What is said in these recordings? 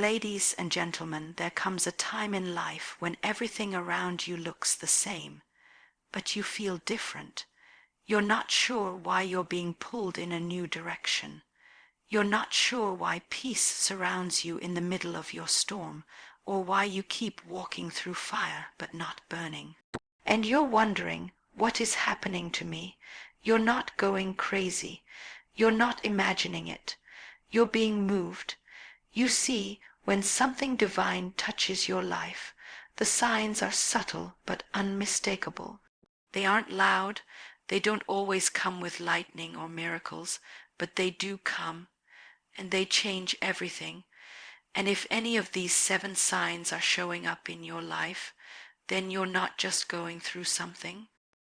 ladies and gentlemen, there comes a time in life when everything around you looks the same, but you feel different. You're not sure why you're being pulled in a new direction. You're not sure why peace surrounds you in the middle of your storm, or why you keep walking through fire but not burning. And you're wondering, what is happening to me? You're not going crazy. You're not imagining it. You're being moved. You see, when something divine touches your life, the signs are subtle but unmistakable. They aren't loud. They don't always come with lightning or miracles, but they do come, and they change everything. And if any of these 7 signs are showing up in your life, then you're not just going through something.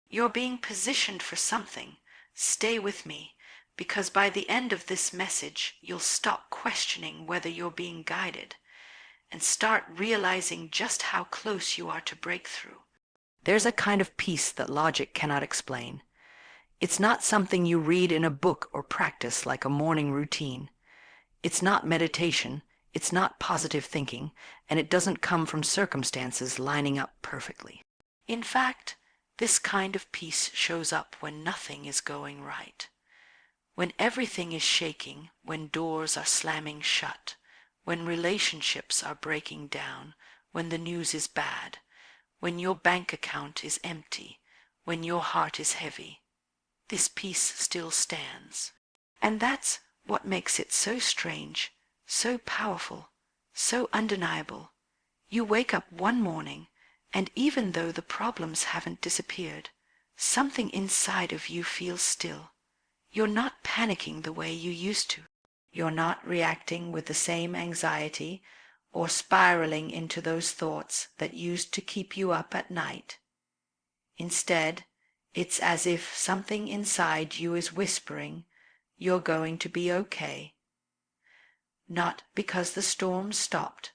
You're being positioned for something. Stay with me, because by the end of this message, you'll stop questioning whether you're being guided and start realizing just how close you are to breakthrough. There's a kind of peace that logic cannot explain. It's not something you read in a book or practice like a morning routine. It's not meditation, it's not positive thinking, and it doesn't come from circumstances lining up perfectly. In fact, this kind of peace shows up when nothing is going right. When everything is shaking, when doors are slamming shut, when relationships are breaking down, when the news is bad, when your bank account is empty, when your heart is heavy, this peace still stands. And that's what makes it so strange, so powerful, so undeniable. You wake up one morning, and even though the problems haven't disappeared, something inside of you feels still. You're not panicking the way you used to. You're not reacting with the same anxiety or spiraling into those thoughts that used to keep you up at night. Instead, it's as if something inside you is whispering, "You're going to be okay." Not because the storm stopped,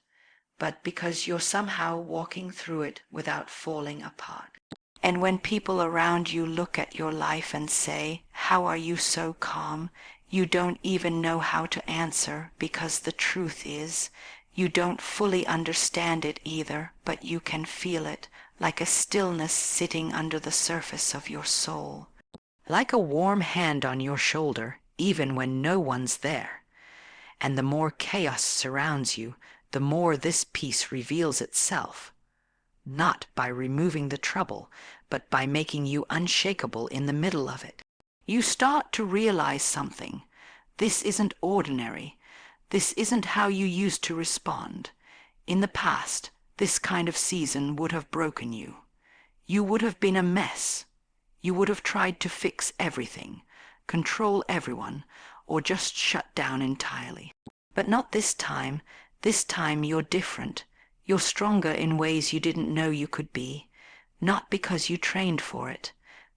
but because you're somehow walking through it without falling apart. And when people around you look at your life and say, "How are you so calm?" you don't even know how to answer, because the truth is, you don't fully understand it either, but you can feel it, like a stillness sitting under the surface of your soul. Like a warm hand on your shoulder, even when no one's there. And the more chaos surrounds you, the more this peace reveals itself. Not by removing the trouble, but by making you unshakable in the middle of it. You start to realize something. This isn't ordinary. This isn't how you used to respond. In the past, this kind of season would have broken you. You would have been a mess. You would have tried to fix everything, control everyone, or just shut down entirely. But not this time. This time you're different. You're stronger in ways you didn't know you could be, not because you trained for it,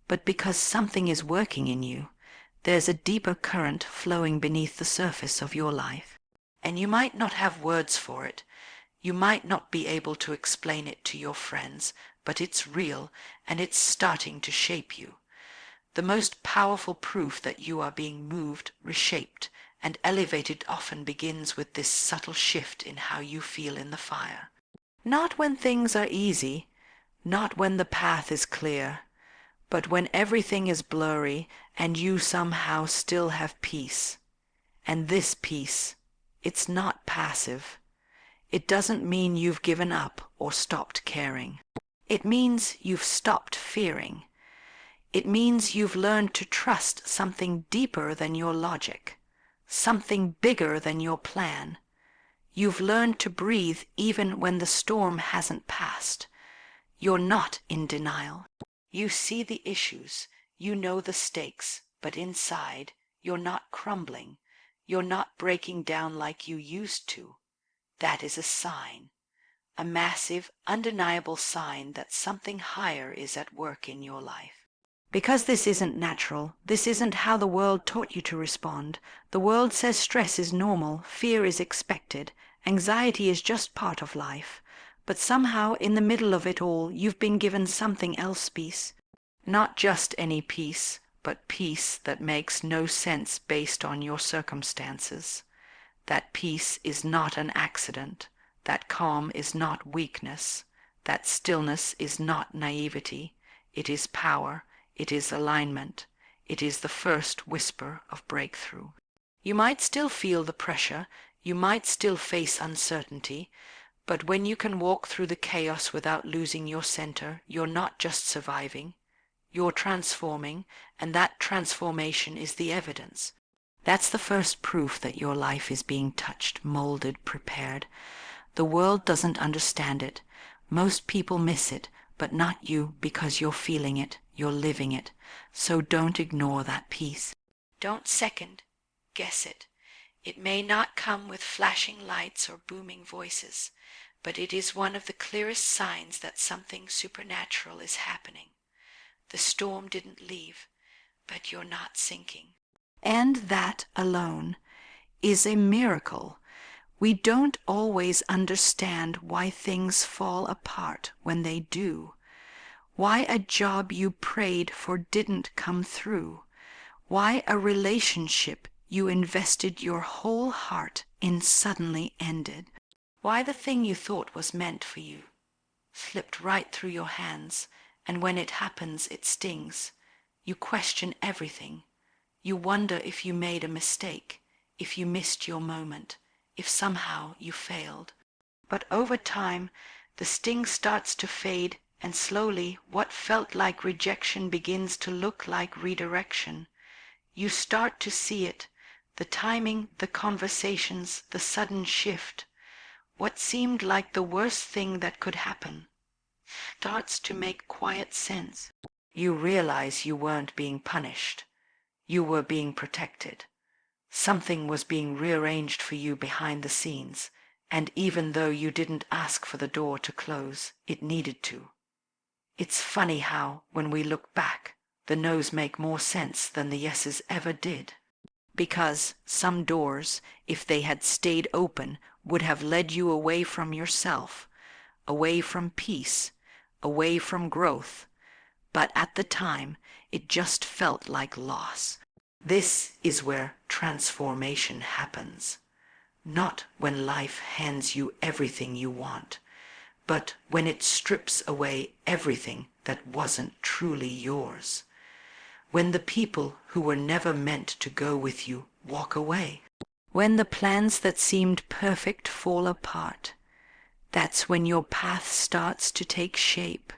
but because something is working in you. There's a deeper current flowing beneath the surface of your life, and you might not have words for it. You might not be able to explain it to your friends, but it's real, and it's starting to shape you. The most powerful proof that you are being moved, reshaped, and elevated often begins with this subtle shift in how you feel in the fire. Not when things are easy, not when the path is clear, but when everything is blurry and you somehow still have peace. And this peace, it's not passive. It doesn't mean you've given up or stopped caring. It means you've stopped fearing. It means you've learned to trust something deeper than your logic, something bigger than your plan. You've learned to breathe even when the storm hasn't passed. You're not in denial. You see the issues, you know the stakes, but inside, you're not crumbling. You're not breaking down like you used to. That is a sign, a massive, undeniable sign that something higher is at work in your life. Because this isn't natural, this isn't how the world taught you to respond. The world says stress is normal, fear is expected, anxiety is just part of life. But somehow, in the middle of it all, you've been given something else peace. Not just any peace, but peace that makes no sense based on your circumstances. That peace is not an accident. That calm is not weakness. That stillness is not naivety. It is power. It is alignment. It is the first whisper of breakthrough. You might still feel the pressure. You might still face uncertainty. But when you can walk through the chaos without losing your center, you're not just surviving. You're transforming, and that transformation is the evidence. That's the first proof that your life is being touched, molded, prepared. The world doesn't understand it. Most people miss it, but not you, because you're feeling it, you're living it. So don't ignore that piece. Don't second guess it. It may not come with flashing lights or booming voices, but it is one of the clearest signs that something supernatural is happening. The storm didn't leave, but you're not sinking. And that alone is a miracle. We don't always understand why things fall apart when they do, why a job you prayed for didn't come through, why a relationship you invested your whole heart in suddenly ended, why the thing you thought was meant for you slipped right through your hands, and when it happens it stings. You question everything. You wonder if you made a mistake, if you missed your moment, if somehow you failed. But over time, the sting starts to fade, and slowly what felt like rejection begins to look like redirection. You start to see it, the timing, the conversations, the sudden shift. What seemed like the worst thing that could happen starts to make quiet sense. You realize you weren't being punished. You were being protected. Something was being rearranged for you behind the scenes, and even though you didn't ask for the door to close, it needed to. It's funny how, when we look back, the no's make more sense than the yeses ever did. Because some doors, if they had stayed open, would have led you away from yourself, away from peace, away from growth. But at the time, it just felt like loss. This is where transformation happens. Not when life hands you everything you want, but when it strips away everything that wasn't truly yours. When the people who were never meant to go with you walk away. When the plans that seemed perfect fall apart. That's when your path starts to take shape.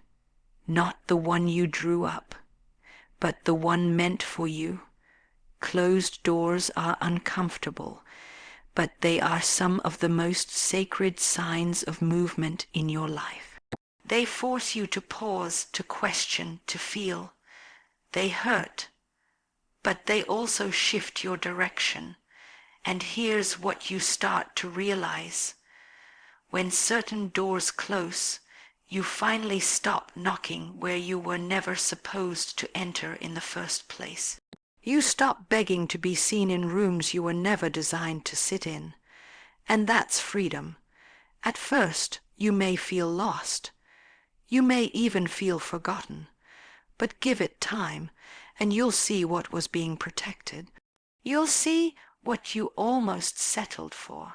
Not the one you drew up, but the one meant for you. Closed doors are uncomfortable, but they are some of the most sacred signs of movement in your life. They force you to pause, to question, to feel. They hurt, but they also shift your direction. And here's what you start to realize. When certain doors close, you finally stop knocking where you were never supposed to enter in the first place. You stop begging to be seen in rooms you were never designed to sit in. And that's freedom. At first, you may feel lost. You may even feel forgotten. But give it time, and you'll see what was being protected. You'll see what you almost settled for.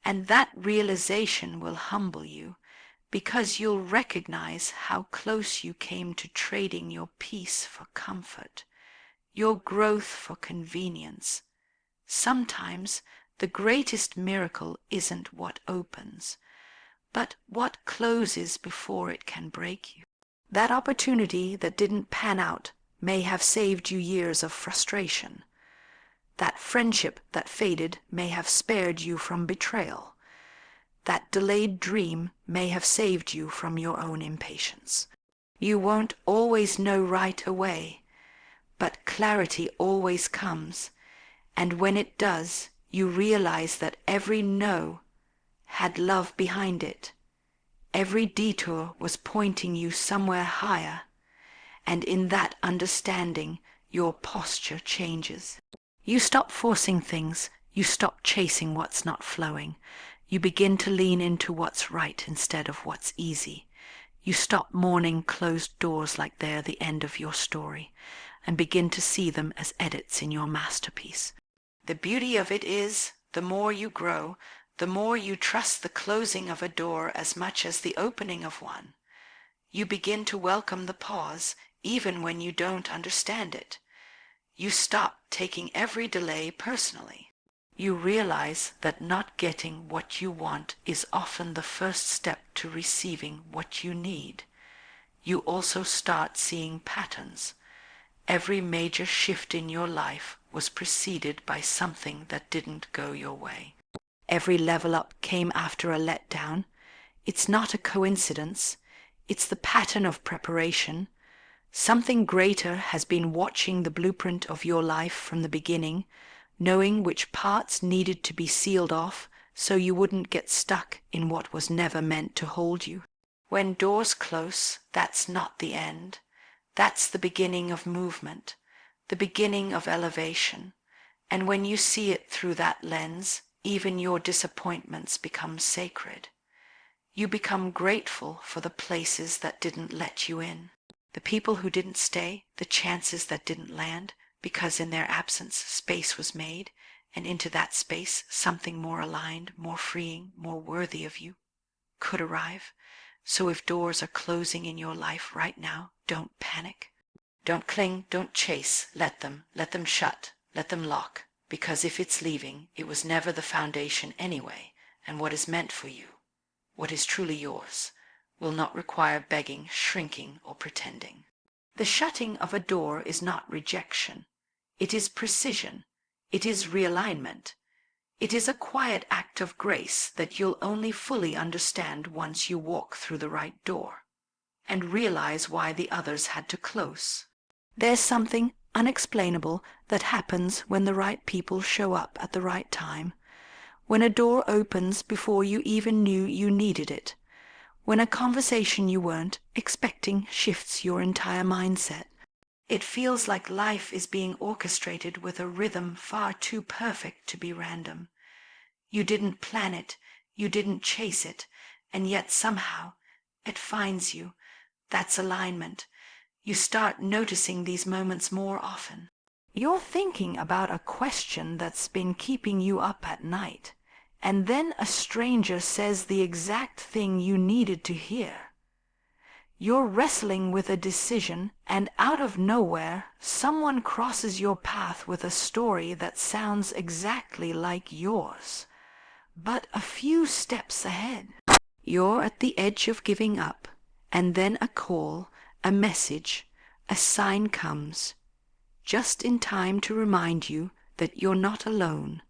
And that realization will humble you, because you'll recognize how close you came to trading your peace for comfort, your growth for convenience. Sometimes the greatest miracle isn't what opens, but what closes before it can break you. That opportunity that didn't pan out may have saved you years of frustration. That friendship that faded may have spared you from betrayal. That delayed dream may have saved you from your own impatience. You won't always know right away, but clarity always comes, and when it does, you realize that every no had love behind it. Every detour was pointing you somewhere higher, and in that understanding, your posture changes. You stop forcing things, you stop chasing what's not flowing. You begin to lean into what's right instead of what's easy. You stop mourning closed doors like they're the end of your story, and begin to see them as edits in your masterpiece. The beauty of it is, the more you grow, the more you trust the closing of a door as much as the opening of one. You begin to welcome the pause, even when you don't understand it. You stop taking every delay personally. You realize that not getting what you want is often the first step to receiving what you need. You also start seeing patterns. Every major shift in your life was preceded by something that didn't go your way. Every level up came after a letdown. It's not a coincidence. It's the pattern of preparation. Something greater has been watching the blueprint of your life from the beginning, knowing which parts needed to be sealed off so you wouldn't get stuck in what was never meant to hold you. When doors close, that's not the end. That's the beginning of movement, the beginning of elevation. And when you see it through that lens, even your disappointments become sacred. You become grateful for the places that didn't let you in, the people who didn't stay, the chances that didn't land, because in their absence space was made, and into that space something more aligned, more freeing, more worthy of you could arrive. So if doors are closing in your life right now, don't panic. Don't cling, don't chase, let them shut, let them lock, because if it's leaving, it was never the foundation anyway, and what is meant for you, what is truly yours, will not require begging, shrinking, or pretending. The shutting of a door is not rejection. It is precision. It is realignment. It is a quiet act of grace that you'll only fully understand once you walk through the right door and realize why the others had to close. There's something unexplainable that happens when the right people show up at the right time, when a door opens before you even knew you needed it, when a conversation you weren't expecting shifts your entire mindset. It feels like life is being orchestrated with a rhythm far too perfect to be random. You didn't plan it, you didn't chase it, and yet somehow it finds you. That's alignment. You start noticing these moments more often. You're thinking about a question that's been keeping you up at night, and then a stranger says the exact thing you needed to hear. You're wrestling with a decision, and out of nowhere, someone crosses your path with a story that sounds exactly like yours, but a few steps ahead. You're at the edge of giving up, and then a call, a message, a sign comes, just in time to remind you that you're not alone.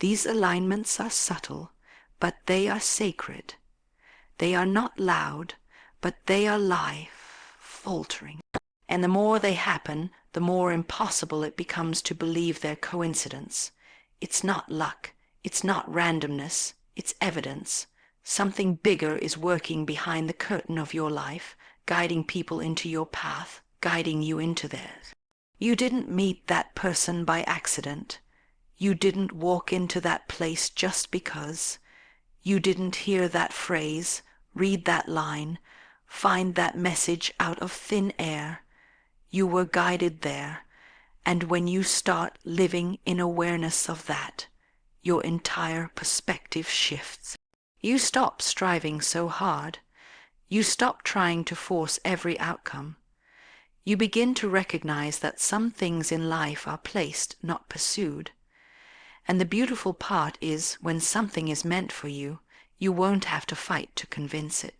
These alignments are subtle, but they are sacred. They are not loud, but they are life, faltering. And the more they happen, the more impossible it becomes to believe their coincidence. It's not luck, it's not randomness, it's evidence. Something bigger is working behind the curtain of your life, guiding people into your path, guiding you into theirs. You didn't meet that person by accident. You didn't walk into that place just because. You didn't hear that phrase, read that line, find that message out of thin air. You were guided there, and when you start living in awareness of that, your entire perspective shifts. You stop striving so hard. You stop trying to force every outcome. You begin to recognize that some things in life are placed, not pursued. And the beautiful part is, when something is meant for you, you won't have to fight to convince it.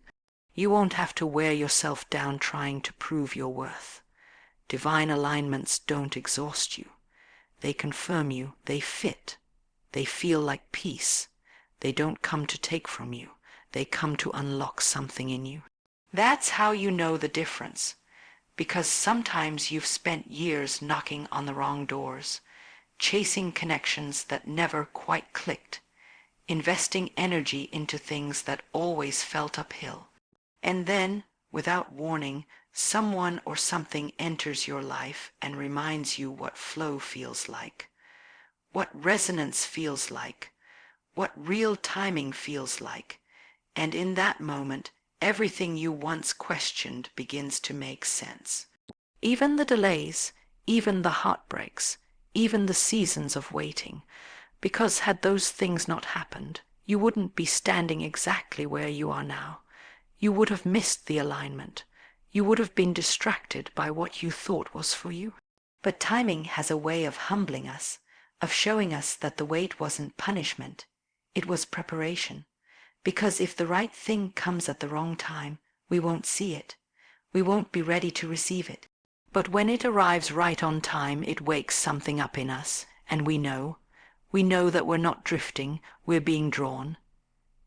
You won't have to wear yourself down trying to prove your worth. Divine alignments don't exhaust you. They confirm you, they fit. They feel like peace. They don't come to take from you. They come to unlock something in you. That's how you know the difference. Because sometimes you've spent years knocking on the wrong doors, chasing connections that never quite clicked, investing energy into things that always felt uphill. And then, without warning, someone or something enters your life and reminds you what flow feels like, what resonance feels like, what real timing feels like. And in that moment, everything you once questioned begins to make sense. Even the delays, even the heartbreaks, even the seasons of waiting, Because had those things not happened, you wouldn't be standing exactly where you are now. You would have missed the alignment. You would have been distracted by what you thought was for you. But timing has a way of humbling us, of showing us that the wait wasn't punishment, it was preparation. Because if the right thing comes at the wrong time, we won't see it. We won't be ready to receive it. But when it arrives right on time, it wakes something up in us, and we know that we're not drifting, we're being drawn.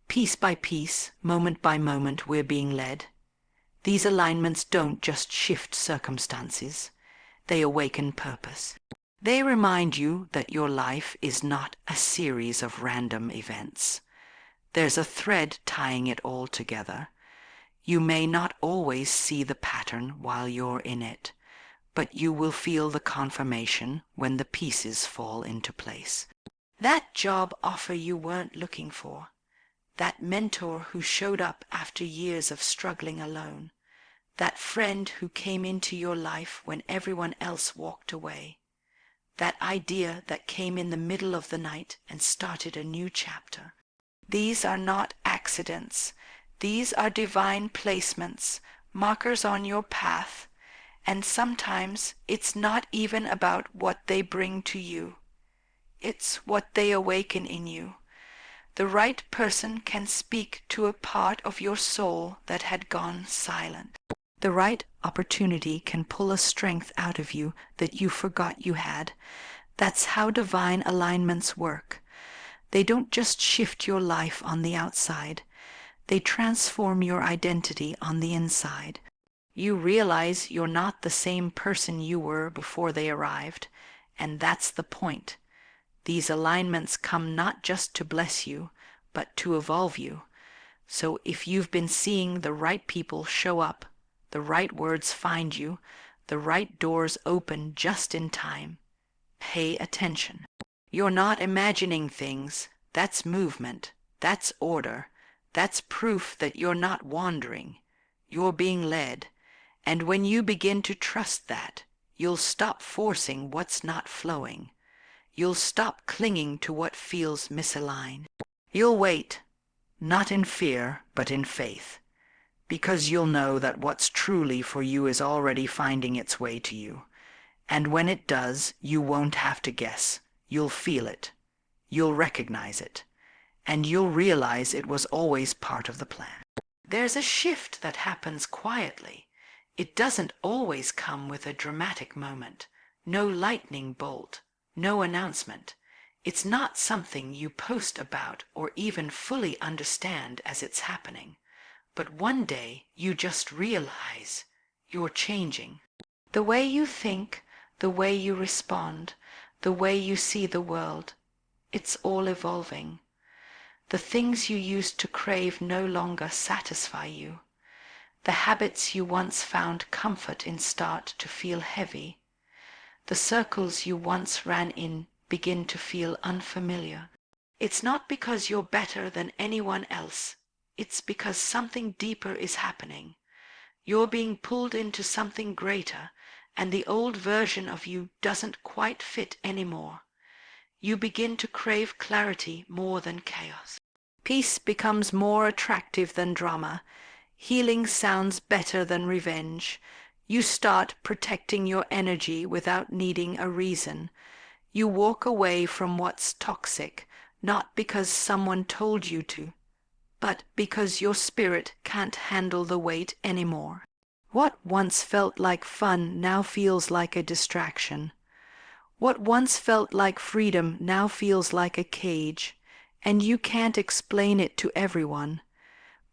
Piece by piece, moment by moment, we're being led. These alignments don't just shift circumstances, they awaken purpose. They remind you that your life is not a series of random events. There's a thread tying it all together. You may not always see the pattern while you're in it, but you will feel the confirmation when the pieces fall into place. That job offer you weren't looking for, that mentor who showed up after years of struggling alone, that friend who came into your life when everyone else walked away, that idea that came in the middle of the night and started a new chapter. These are not accidents. These are divine placements, markers on your path, and sometimes it's not even about what they bring to you. It's what they awaken in you. The right person can speak to a part of your soul that had gone silent. The right opportunity can pull a strength out of you that you forgot you had. That's how divine alignments work. They don't just shift your life on the outside. They transform your identity on the inside. You realize you're not the same person you were before they arrived, and that's the point. These alignments come not just to bless you, but to evolve you. So if you've been seeing the right people show up, the right words find you, the right doors open just in time, pay attention. You're not imagining things. That's movement. That's order. That's proof that you're not wandering. You're being led. And when you begin to trust that, you'll stop forcing what's not flowing. You'll stop clinging to what feels misaligned. You'll wait, not in fear, but in faith, because you'll know that what's truly for you is already finding its way to you. And when it does, you won't have to guess. You'll feel it. You'll recognize it. And you'll realize it was always part of the plan. There's a shift that happens quietly. It doesn't always come with a dramatic moment, no lightning bolt, no announcement. It's not something you post about or even fully understand as it's happening. But one day you just realize you're changing. The way you think, the way you respond, the way you see the world, it's all evolving. The things you used to crave no longer satisfy you. The habits you once found comfort in start to feel heavy. The circles you once ran in begin to feel unfamiliar. It's not because you're better than anyone else. It's because something deeper is happening. You're being pulled into something greater, and the old version of you doesn't quite fit anymore. You begin to crave clarity more than chaos. Peace becomes more attractive than drama. Healing sounds better than revenge. You start protecting your energy without needing a reason. You walk away from what's toxic, not because someone told you to, but because your spirit can't handle the weight anymore. What once felt like fun now feels like a distraction. What once felt like freedom now feels like a cage, and you can't explain it to everyone,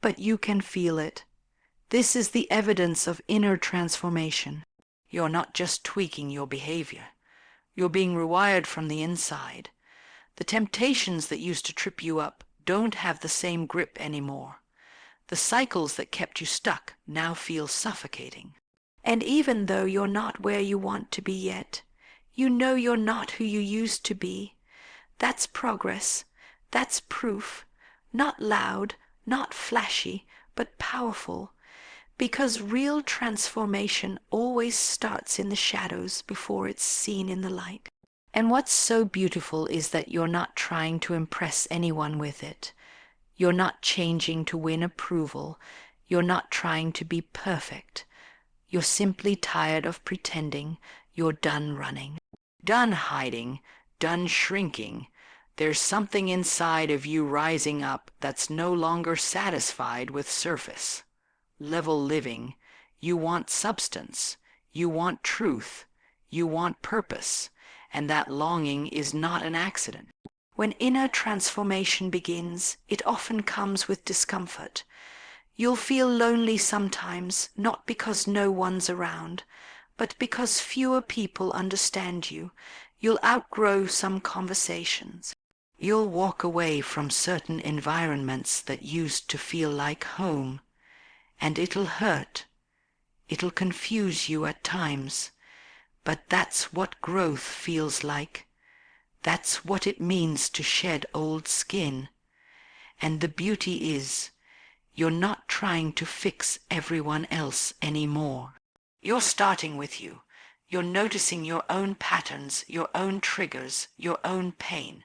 but you can feel it. This is the evidence of inner transformation. You're not just tweaking your behavior. You're being rewired from the inside. The temptations that used to trip you up don't have the same grip anymore. The cycles that kept you stuck now feel suffocating. And even though you're not where you want to be yet, you know you're not who you used to be. That's progress. That's proof. Not loud, not flashy, but powerful. Because real transformation always starts in the shadows before it's seen in the light. And what's so beautiful is that you're not trying to impress anyone with it. You're not changing to win approval. You're not trying to be perfect. You're simply tired of pretending. You're done running, done hiding, done shrinking. There's something inside of you rising up that's no longer satisfied with surface level living. You want substance. You want truth. You want purpose. And that longing is not an accident. When inner transformation begins, it often comes with discomfort. You'll feel lonely sometimes, not because no one's around, but because fewer people understand you. You'll outgrow some conversations. You'll walk away from certain environments that used to feel like home. And it'll hurt. It'll confuse you at times. But that's what growth feels like. That's what it means to shed old skin. And the beauty is, you're not trying to fix everyone else anymore. You're starting with you. You're noticing your own patterns, your own triggers, your own pain.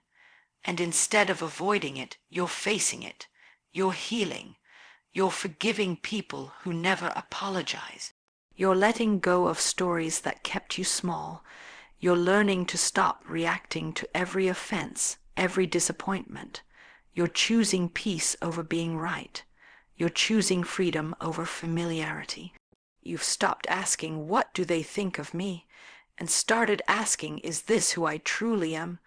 And instead of avoiding it, you're facing it. You're healing. You're forgiving people who never apologize. You're letting go of stories that kept you small. You're learning to stop reacting to every offense, every disappointment. You're choosing peace over being right. You're choosing freedom over familiarity. You've stopped asking, what do they think of me? And started asking, is this who I truly am?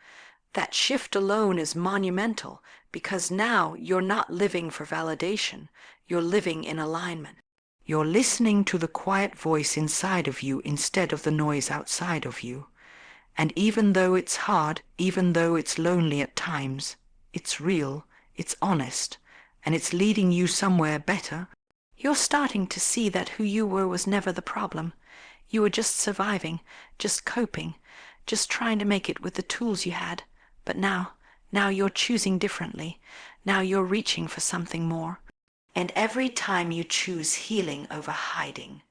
That shift alone is monumental, because now you're not living for validation. You're living in alignment. You're listening to the quiet voice inside of you instead of the noise outside of you. And even though it's hard, even though it's lonely at times, it's real, it's honest, and it's leading you somewhere better. You're starting to see that who you were was never the problem. You were just surviving, just coping, just trying to make it with the tools you had. But now you're choosing differently. Now you're reaching for something more. And every time you choose healing over hiding,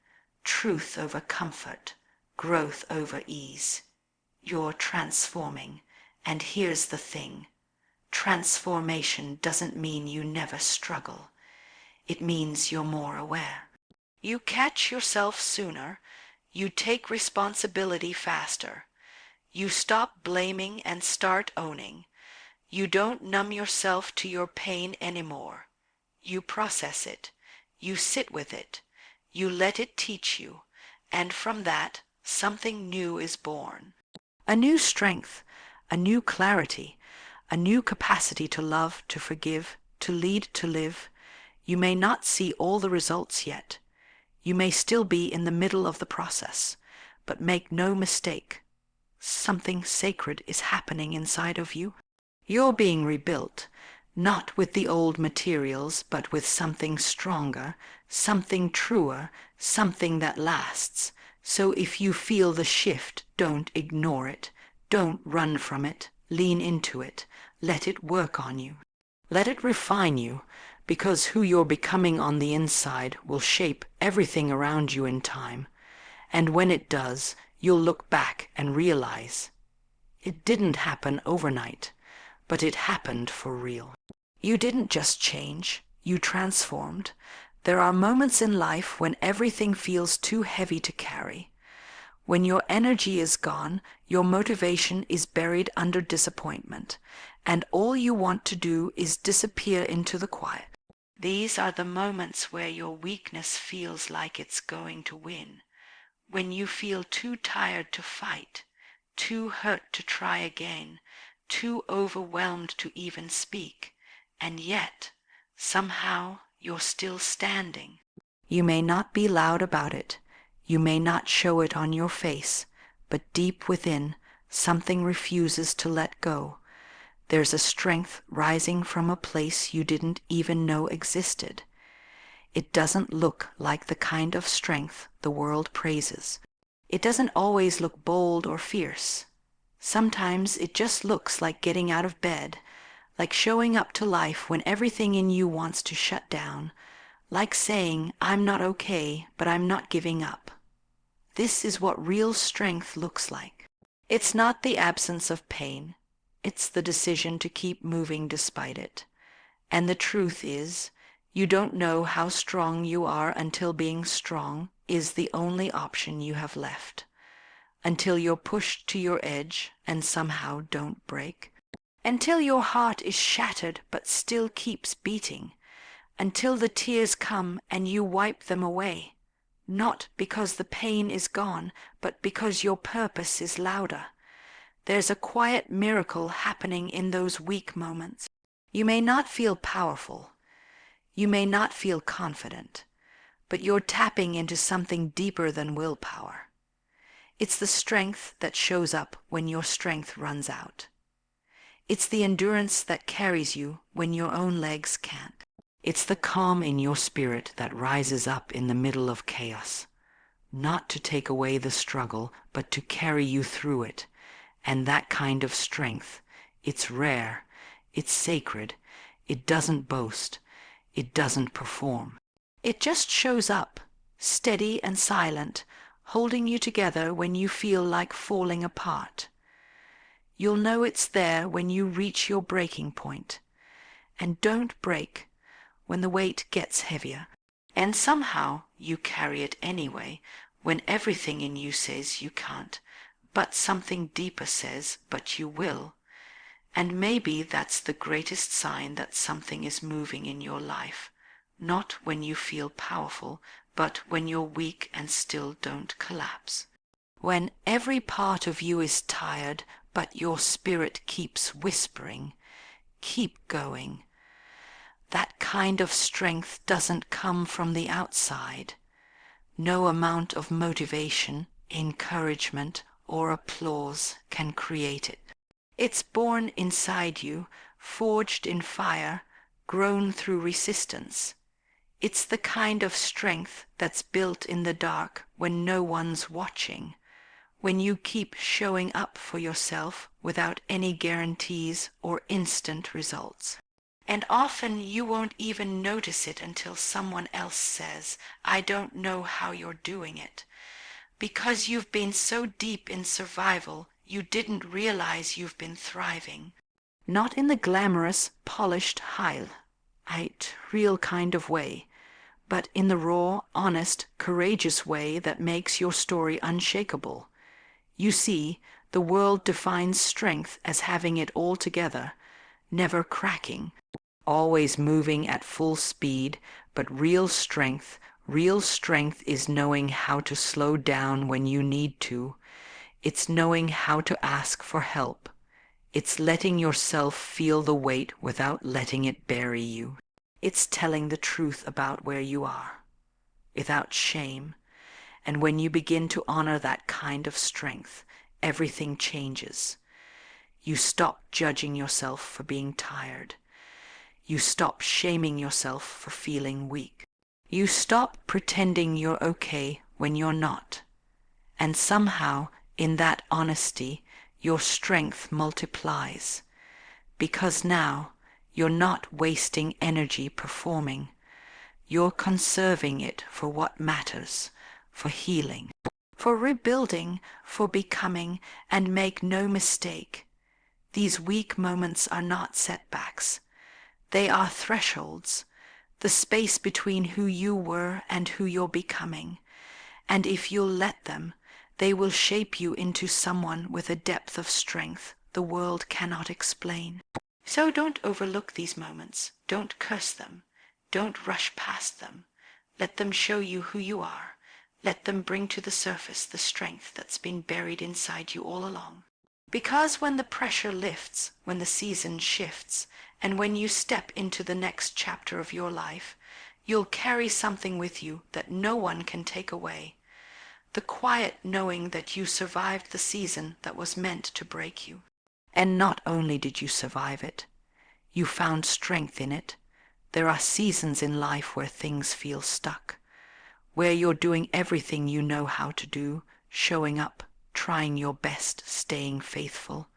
truth over comfort, growth over ease, you're transforming. And here's the thing. Transformation doesn't mean you never struggle. It means you're more aware. You catch yourself sooner. You take responsibility faster. You stop blaming and start owning. You don't numb yourself to your pain anymore. You process it. You sit with it. You let it teach you. And from that, something new is born. A new strength, a new clarity, a new capacity to love, to forgive, to lead, to live. You may not see all the results yet. You may still be in the middle of the process. But make no mistake. Something sacred is happening inside of you. You're being rebuilt, not with the old materials, but with something stronger, something truer, something that lasts. So if you feel the shift, don't ignore it. Don't run from it. Lean into it. Let it work on you. Let it refine you, because who you're becoming on the inside will shape everything around you in time. And when it does, you'll look back and realize it didn't happen overnight, but it happened for real. You didn't just change, you transformed. There are moments in life when everything feels too heavy to carry. When your energy is gone, your motivation is buried under disappointment, and all you want to do is disappear into the quiet. These are the moments where your weakness feels like it's going to win. When you feel too tired to fight, too hurt to try again, too overwhelmed to even speak, and yet, somehow, you're still standing. You may not be loud about it, you may not show it on your face, but deep within, something refuses to let go. There's a strength rising from a place you didn't even know existed. It doesn't look like the kind of strength the world praises. It doesn't always look bold or fierce. Sometimes it just looks like getting out of bed, like showing up to life when everything in you wants to shut down, like saying, I'm not okay, but I'm not giving up. This is what real strength looks like. It's not the absence of pain. It's the decision to keep moving despite it. And the truth is, you don't know how strong you are until being strong is the only option you have left. Until you're pushed to your edge and somehow don't break. Until your heart is shattered but still keeps beating. Until the tears come and you wipe them away. Not because the pain is gone, but because your purpose is louder. There's a quiet miracle happening in those weak moments. You may not feel powerful. You may not feel confident, but you're tapping into something deeper than willpower. It's the strength that shows up when your strength runs out. It's the endurance that carries you when your own legs can't. It's the calm in your spirit that rises up in the middle of chaos, not to take away the struggle, but to carry you through it. And that kind of strength, it's rare, it's sacred, it doesn't boast, it doesn't perform. It just shows up, steady and silent, holding you together when you feel like falling apart. You'll know it's there when you reach your breaking point. And don't break when the weight gets heavier. And somehow you carry it anyway when everything in you says you can't, but something deeper says, but you will. And maybe that's the greatest sign that something is moving in your life, not when you feel powerful, but when you're weak and still don't collapse. When every part of you is tired, but your spirit keeps whispering, keep going. That kind of strength doesn't come from the outside. No amount of motivation, encouragement, or applause can create it. It's born inside you, forged in fire, grown through resistance. It's the kind of strength that's built in the dark when no one's watching, when you keep showing up for yourself without any guarantees or instant results. And often you won't even notice it until someone else says, "I don't know how you're doing it." Because you've been so deep in survival, you didn't realize you've been thriving. Not in the glamorous, polished, highlight, real kind of way, but in the raw, honest, courageous way that makes your story unshakable. You see, the world defines strength as having it all together, never cracking, always moving at full speed, but real strength is knowing how to slow down when you need to. It's knowing how to ask for help. It's letting yourself feel the weight without letting it bury you. It's telling the truth about where you are, without shame. And when you begin to honor that kind of strength, everything changes. You stop judging yourself for being tired. You stop shaming yourself for feeling weak. You stop pretending you're okay when you're not. And somehow, in that honesty, your strength multiplies. Because now, you're not wasting energy performing. You're conserving it for what matters, for healing, for rebuilding, for becoming, and make no mistake. These weak moments are not setbacks. They are thresholds, the space between who you were and who you're becoming. And if you'll let them, they will shape you into someone with a depth of strength the world cannot explain. So don't overlook these moments. Don't curse them. Don't rush past them. Let them show you who you are. Let them bring to the surface the strength that's been buried inside you all along. Because when the pressure lifts, when the season shifts, and when you step into the next chapter of your life, you'll carry something with you that no one can take away. The quiet knowing that you survived the season that was meant to break you. And not only did you survive it, you found strength in it. There are seasons in life where things feel stuck, where you're doing everything you know how to do, showing up, trying your best, staying faithful,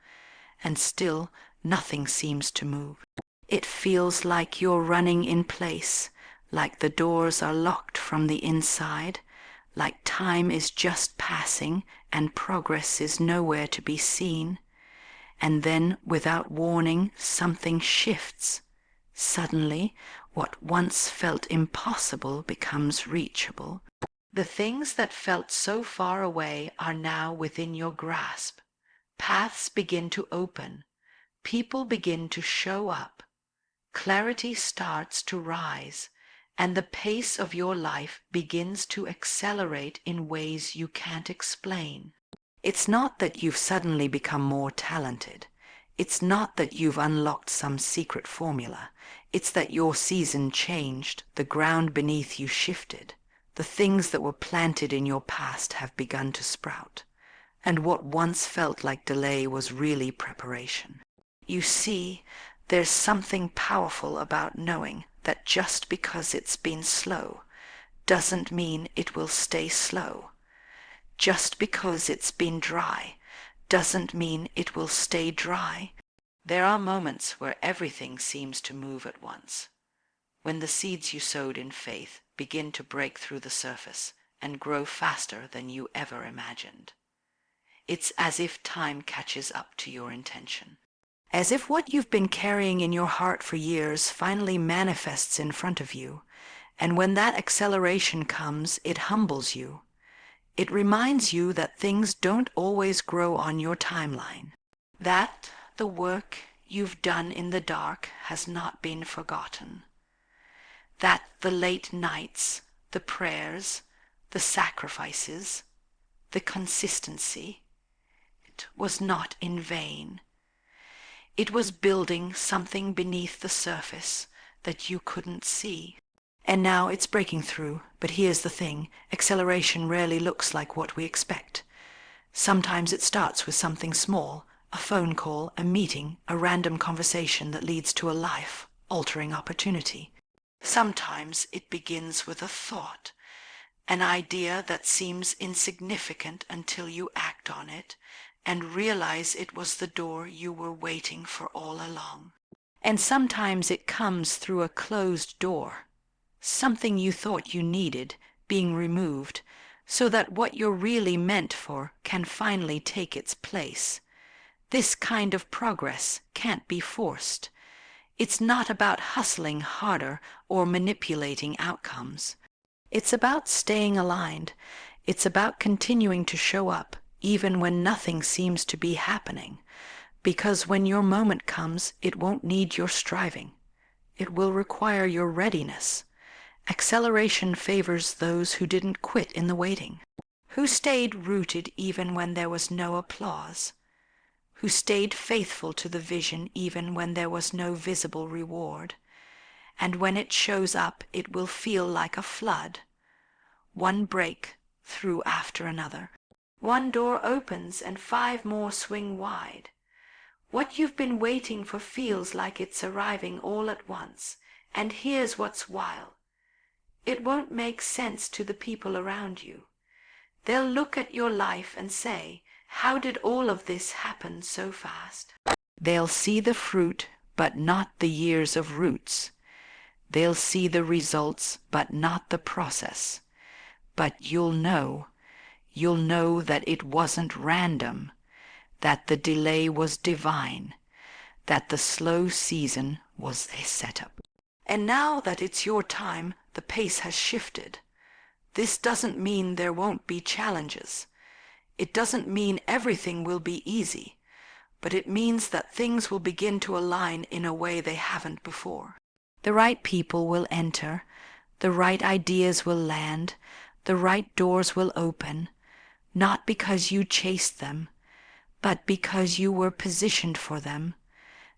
and still nothing seems to move. It feels like you're running in place, like the doors are locked from the inside, like time is just passing and progress is nowhere to be seen. And then, without warning, something shifts. Suddenly, what once felt impossible becomes reachable. The things that felt so far away are now within your grasp. Paths begin to open. People begin to show up. Clarity starts to rise, and the pace of your life begins to accelerate in ways you can't explain. It's not that you've suddenly become more talented. It's not that you've unlocked some secret formula. It's that your season changed, the ground beneath you shifted. The things that were planted in your past have begun to sprout. And what once felt like delay was really preparation. You see, there's something powerful about knowing that just because it's been slow doesn't mean it will stay slow. Just because it's been dry doesn't mean it will stay dry. There are moments where everything seems to move at once, when the seeds you sowed in faith begin to break through the surface and grow faster than you ever imagined. It's as if time catches up to your intention. As if what you've been carrying in your heart for years finally manifests in front of you, and when that acceleration comes, it humbles you. It reminds you that things don't always grow on your timeline, that the work you've done in the dark has not been forgotten, that the late nights, the prayers, the sacrifices, the consistency, it was not in vain. It was building something beneath the surface that you couldn't see. And now it's breaking through, but here's the thing, acceleration rarely looks like what we expect. Sometimes it starts with something small, a phone call, a meeting, a random conversation that leads to a life-altering opportunity. Sometimes it begins with a thought, an idea that seems insignificant until you act on it and realize it was the door you were waiting for all along. And sometimes it comes through a closed door, something you thought you needed being removed, so that what you're really meant for can finally take its place. This kind of progress can't be forced. It's not about hustling harder or manipulating outcomes. It's about staying aligned. It's about continuing to show up even when nothing seems to be happening. Because when your moment comes, it won't need your striving. It will require your readiness. Acceleration favors those who didn't quit in the waiting, who stayed rooted even when there was no applause, who stayed faithful to the vision even when there was no visible reward. And when it shows up, it will feel like a flood, one break through after another. One door opens and 5 more swing wide. What you've been waiting for feels like it's arriving all at once. And here's what's wild. It won't make sense to the people around you. They'll look at your life and say, how did all of this happen so fast? They'll see the fruit, but not the years of roots. They'll see the results, but not the process. But you'll know that it wasn't random, that the delay was divine, that the slow season was a setup. And now that it's your time, the pace has shifted. This doesn't mean there won't be challenges. It doesn't mean everything will be easy, but it means that things will begin to align in a way they haven't before. The right people will enter, the right ideas will land, the right doors will open, not because you chased them, but because you were positioned for them.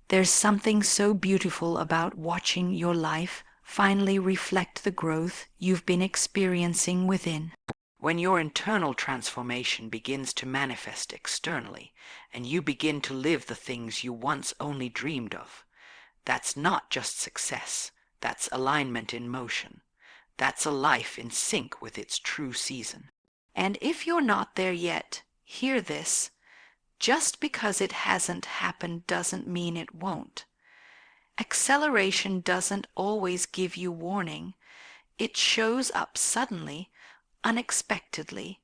There's something so beautiful about watching your life finally reflect the growth you've been experiencing within. When your internal transformation begins to manifest externally, and you begin to live the things you once only dreamed of, that's not just success, that's alignment in motion. That's a life in sync with its true season. And if you're not there yet, hear this. Just because it hasn't happened doesn't mean it won't. Acceleration doesn't always give you warning. It shows up suddenly, unexpectedly.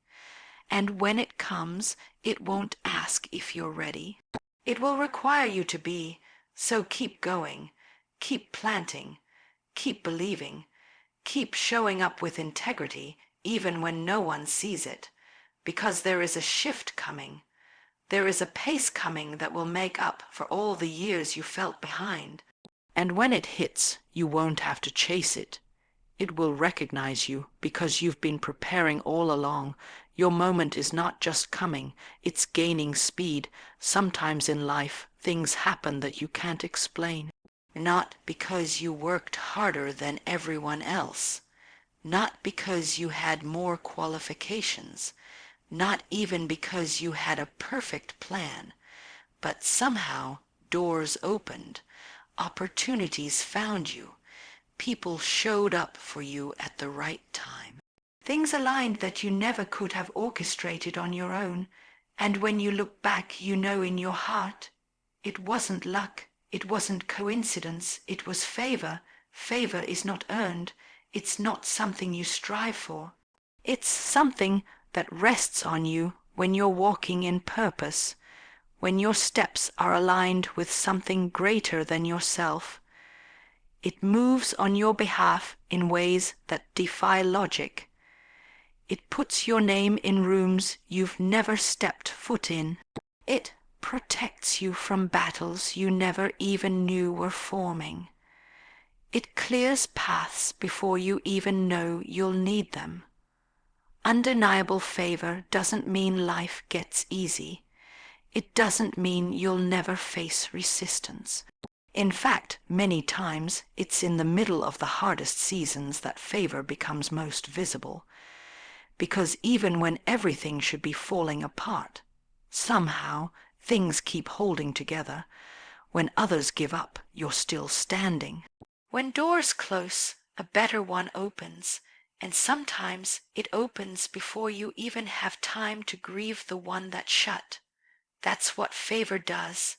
And when it comes, it won't ask if you're ready. It will require you to be. So keep going, keep planting, keep believing, keep showing up with integrity even when no one sees it, because there is a shift coming. There is a pace coming that will make up for all the years you felt behind. And when it hits, you won't have to chase it. It will recognize you because you've been preparing all along. Your moment is not just coming, it's gaining speed. Sometimes in life, things happen that you can't explain. Not because you worked harder than everyone else. Not because you had more qualifications. Not even because you had a perfect plan. But somehow doors opened. Opportunities found you. People showed up for you at the right time. Things aligned that you never could have orchestrated on your own. And when you look back, you know in your heart, it wasn't luck, it wasn't coincidence, it was favor. Favor is not earned. It's not something you strive for. It's something that rests on you when you're walking in purpose, when your steps are aligned with something greater than yourself. It moves on your behalf in ways that defy logic. It puts your name in rooms you've never stepped foot in. It protects you from battles you never even knew were forming. It clears paths before you even know you'll need them. Undeniable favor doesn't mean life gets easy. It doesn't mean you'll never face resistance. In fact, many times it's in the middle of the hardest seasons that favor becomes most visible. Because even when everything should be falling apart, somehow things keep holding together. When others give up, you're still standing. When doors close, a better one opens, and sometimes it opens before you even have time to grieve the one that shut. That's what favor does.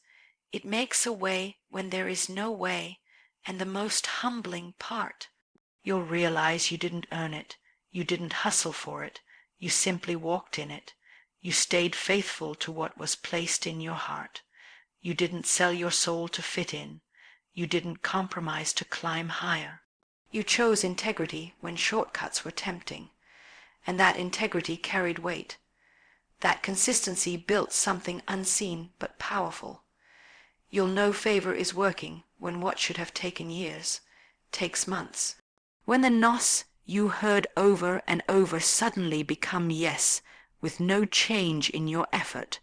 It makes a way when there is no way, and the most humbling part, you'll realize you didn't earn it, you didn't hustle for it, you simply walked in it. You stayed faithful to what was placed in your heart. You didn't sell your soul to fit in. You didn't compromise to climb higher. You chose integrity when shortcuts were tempting, and that integrity carried weight. That consistency built something unseen but powerful. You'll know favor is working when what should have taken years takes months. When the nos you heard over and over suddenly become yes, with no change in your effort.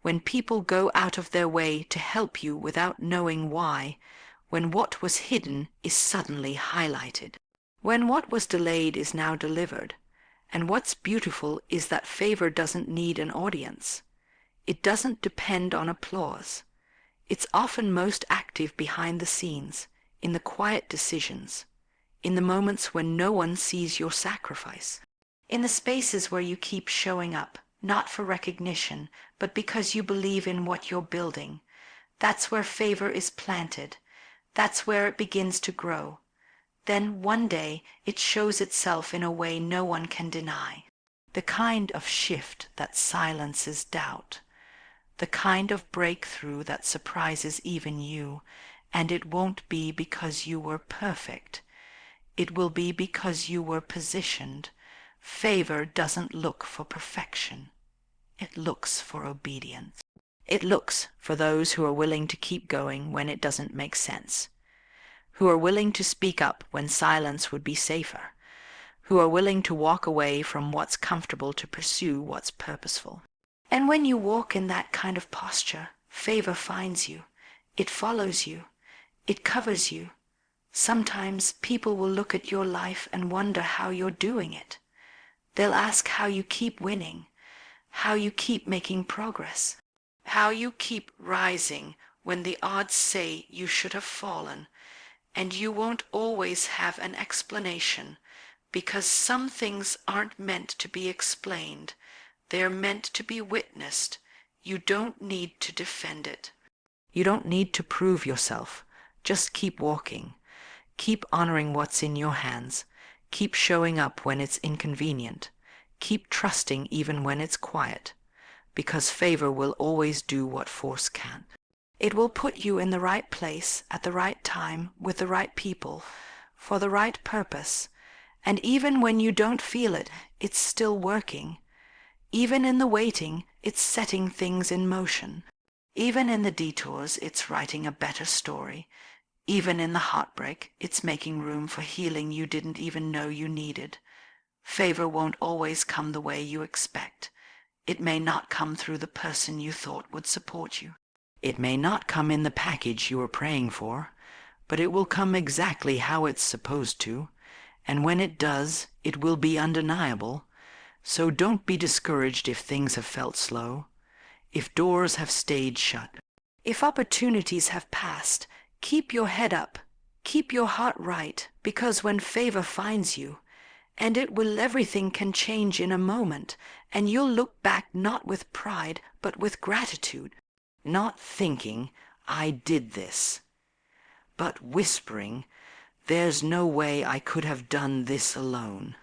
When people go out of their way to help you without knowing why. When what was hidden is suddenly highlighted. When what was delayed is now delivered. And what's beautiful is that favor doesn't need an audience. It doesn't depend on applause. It's often most active behind the scenes, in the quiet decisions, in the moments when no one sees your sacrifice, in the spaces where you keep showing up, not for recognition, but because you believe in what you're building. That's where favor is planted. That's where it begins to grow. Then one day it shows itself in a way no one can deny. The kind of shift that silences doubt. The kind of breakthrough that surprises even you. And it won't be because you were perfect. It will be because you were positioned. Favor doesn't look for perfection. It looks for obedience. It looks for those who are willing to keep going when it doesn't make sense, who are willing to speak up when silence would be safer, who are willing to walk away from what's comfortable to pursue what's purposeful. And when you walk in that kind of posture, favor finds you. It follows you. It covers you. Sometimes people will look at your life and wonder how you're doing it. They'll ask how you keep winning, how you keep making progress, how you keep rising when the odds say you should have fallen. And you won't always have an explanation, because some things aren't meant to be explained. They're meant to be witnessed. You don't need to defend it. You don't need to prove yourself. Just keep walking. Keep honoring what's in your hands. Keep showing up when it's inconvenient. Keep trusting even when it's quiet, because favor will always do what force can't. It will put you in the right place at the right time with the right people for the right purpose, and even when you don't feel it, it's still working. Even in the waiting, it's setting things in motion. Even in the detours, it's writing a better story. Even in the heartbreak, it's making room for healing you didn't even know you needed. Favor won't always come the way you expect. It may not come through the person you thought would support you. It may not come in the package you were praying for, but it will come exactly how it's supposed to, and when it does, it will be undeniable. So don't be discouraged if things have felt slow, if doors have stayed shut. If opportunities have passed, keep your head up, keep your heart right, because when favor finds you, and everything can change in a moment, and you'll look back not with pride, but with gratitude, not thinking, I did this, but whispering, there's no way I could have done this alone.